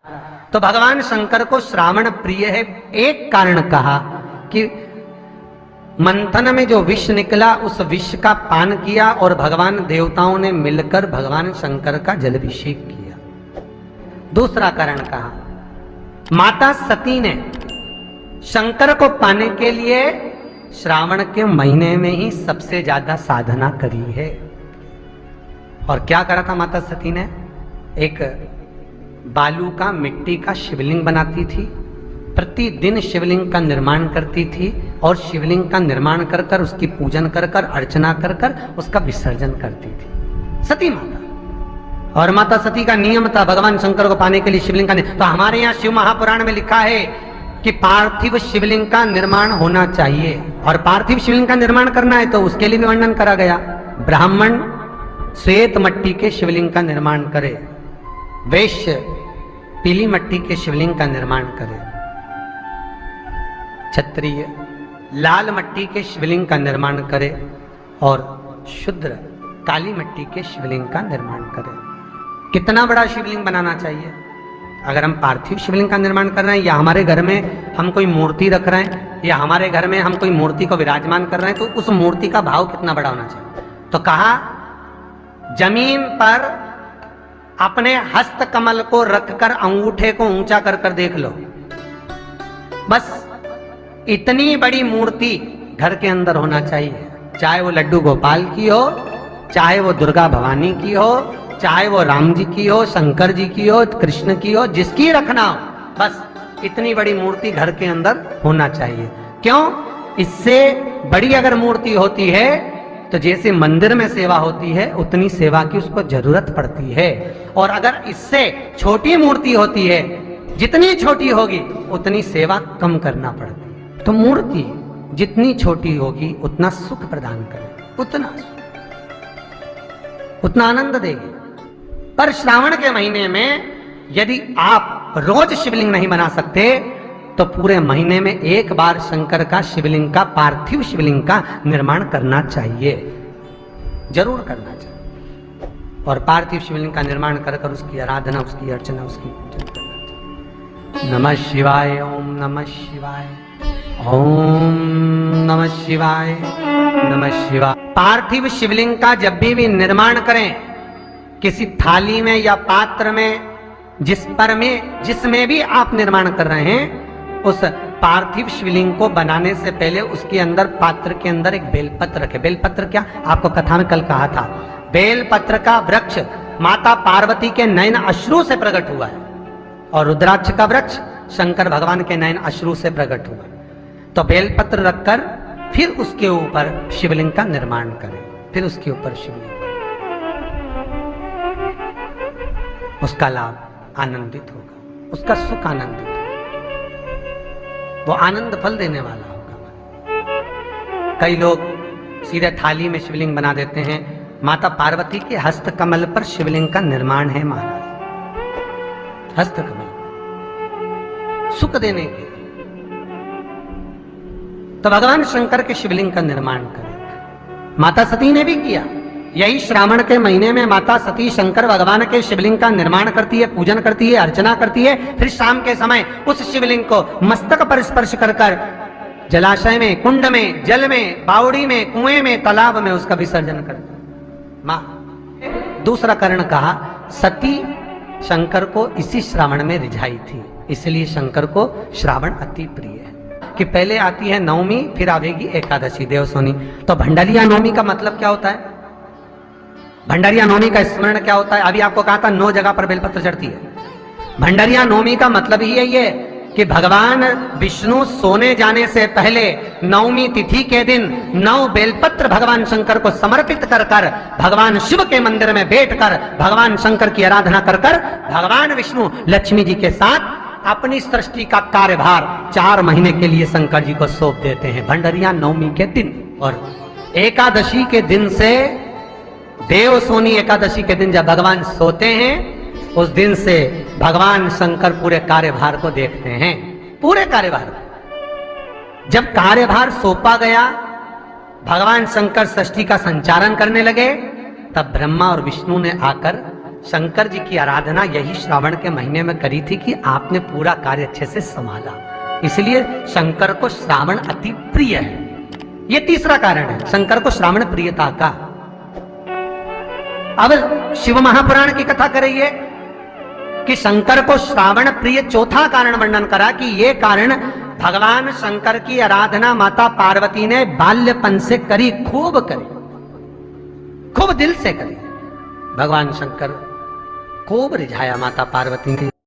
तो भगवान शंकर को श्रावण प्रिय है। एक कारण कहा कि मंथन में जो विष निकला उस विष का पान किया और भगवान देवताओं ने मिलकर भगवान शंकर का जलाभिषेक किया। दूसरा कारण कहा, माता सती ने शंकर को पाने के लिए श्रावण के महीने में ही सबसे ज्यादा साधना करी है। और क्या करा था माता सती ने? एक बालू का, मिट्टी का शिवलिंग बनाती थी, प्रतिदिन शिवलिंग का निर्माण करती थी और शिवलिंग का निर्माण कर कर उसकी पूजन कर कर अर्चना कर कर उसका विसर्जन करती थी सती माता। और माता सती का नियम था भगवान शंकर को पाने के लिए शिवलिंग का तो हमारे यहाँ शिव महापुराण में लिखा है कि पार्थिव शिवलिंग का निर्माण होना चाहिए। और पार्थिव शिवलिंग का निर्माण करना है तो उसके लिए भी वर्णन करा गया। ब्राह्मण श्वेत मट्टी के शिवलिंग का निर्माण करे, वैश्य पीली मट्टी के शिवलिंग का निर्माण करे, क्षत्रिय लाल मट्टी के शिवलिंग का निर्माण करे और शूद्र काली मट्टी के शिवलिंग का निर्माण करे। कितना बड़ा शिवलिंग बनाना चाहिए? अगर हम पार्थिव शिवलिंग का निर्माण कर रहे हैं या हमारे घर में हम कोई मूर्ति रख रहे हैं या हमारे घर में हम कोई मूर्ति को विराजमान कर रहे हैं तो उस मूर्ति का भाव कितना बड़ा होना चाहिए? तो कहा जमीन पर अपने हस्त कमल को रखकर अंगूठे को ऊंचा कर कर देख लो, बस इतनी बड़ी मूर्ति घर के अंदर होना चाहिए। चाहे वो लड्डू गोपाल की हो, चाहे वो दुर्गा भवानी की हो, चाहे वो राम जी की हो, शंकर जी की हो, कृष्ण की हो, जिसकी रखना हो, बस इतनी बड़ी मूर्ति घर के अंदर होना चाहिए। क्यों? इससे बड़ी अगर मूर्ति होती है तो जैसे मंदिर में सेवा होती है उतनी सेवा की उसको जरूरत पड़ती है। और अगर इससे छोटी मूर्ति होती है, जितनी छोटी होगी उतनी सेवा कम करना पड़ती है। तो मूर्ति जितनी छोटी होगी उतना सुख प्रदान करेगी, उतना आनंद देगी। पर श्रावण के महीने में यदि आप रोज शिवलिंग नहीं बना सकते तो पूरे महीने में एक बार शंकर का शिवलिंग का, पार्थिव शिवलिंग का निर्माण करना चाहिए, जरूर करना चाहिए। और पार्थिव शिवलिंग का निर्माण कर कर उसकी आराधना, उसकी अर्चना, उसकी पूजन करना चाहिए। नमः शिवाय, ओम नमः शिवाय, ओम नमः शिवाय, नमः शिवाय। पार्थिव शिवलिंग का जब भी निर्माण करें, किसी थाली में या पात्र में, जिसमें भी आप निर्माण कर रहे हैं, उस पार्थिव शिवलिंग को बनाने से पहले उसके अंदर, पात्र के अंदर एक बेलपत्र रखे। बेलपत्र क्या? आपको कथा में कल कहा था, बेलपत्र का वृक्ष माता पार्वती के नयन अश्रु से प्रकट हुआ है और रुद्राक्ष का वृक्ष शंकर भगवान के नयन अश्रु से प्रकट हुआ है। तो बेलपत्र रखकर फिर उसके ऊपर शिवलिंग का निर्माण करें, फिर उसके ऊपर शिवलिंग, उसका लाभ आनंदित होगा, उसका सुख आनंदित होगा, वो आनंद फल देने वाला होगा। कई लोग सीधे थाली में शिवलिंग बना देते हैं। माता पार्वती के हस्त कमल पर शिवलिंग का निर्माण है महाराज, हस्त कमल सुख देने के। तो भगवान शंकर के शिवलिंग का निर्माण करें। माता सती ने भी किया। यही श्रावण के महीने में माता सती शंकर भगवान के शिवलिंग का निर्माण करती है, पूजन करती है, अर्चना करती है। फिर शाम के समय उस शिवलिंग को मस्तक पर स्पर्श कर कर जलाशय में, कुंड में, जल में, बावड़ी में, कुएं में, तालाब में उसका विसर्जन करती है मां। दूसरा कारण कहा, सती शंकर को इसी श्रावण में रिझाई थी, इसलिए शंकर को श्रावण अति प्रिय है। कि पहले आती है नवमी, फिर आवेगी एकादशी, देवसोनी। तो भंडारिया नवमी का मतलब क्या होता है? भंडारिया नवमी का स्मरण क्या होता है? अभी आपको कहा था 9 जगह पर बेलपत्र चढ़ती है। भंडारिया नवमी का मतलब ही यही है कि भगवान विष्णु सोने जाने से पहले नवमी तिथि के दिन 9 बेलपत्र भगवान शंकर को समर्पित कर कर भगवान शिव के मंदिर में बैठकर भगवान शंकर की आराधना कर कर भगवान विष्णु लक्ष्मी जी के साथ अपनी सृष्टि का कार्यभार 4 महीने के लिए शंकर जी को सौंप देते हैं भंडारिया नवमी के दिन। और एकादशी के दिन से, देवसोनी एकादशी के दिन जब भगवान सोते हैं, उस दिन से भगवान शंकर पूरे कार्यभार को देखते हैं, पूरे कार्यभार। जब कार्यभार सौंपा गया, भगवान शंकर सृष्टि का संचालन करने लगे, तब ब्रह्मा और विष्णु ने आकर शंकर जी की आराधना यही श्रावण के महीने में करी थी कि आपने पूरा कार्य अच्छे से संभाला, इसलिए शंकर को श्रावण अति प्रिय है। ये तीसरा कारण है शंकर को श्रावण प्रियता का। अब शिव महापुराण की कथा करिए कि शंकर को श्रावण प्रिय चौथा कारण वर्णन करा कि ये कारण भगवान शंकर की आराधना माता पार्वती ने बाल्यपन से करी, खूब करी, खूब दिल से करी। भगवान शंकर खूब रिझाया माता पार्वती की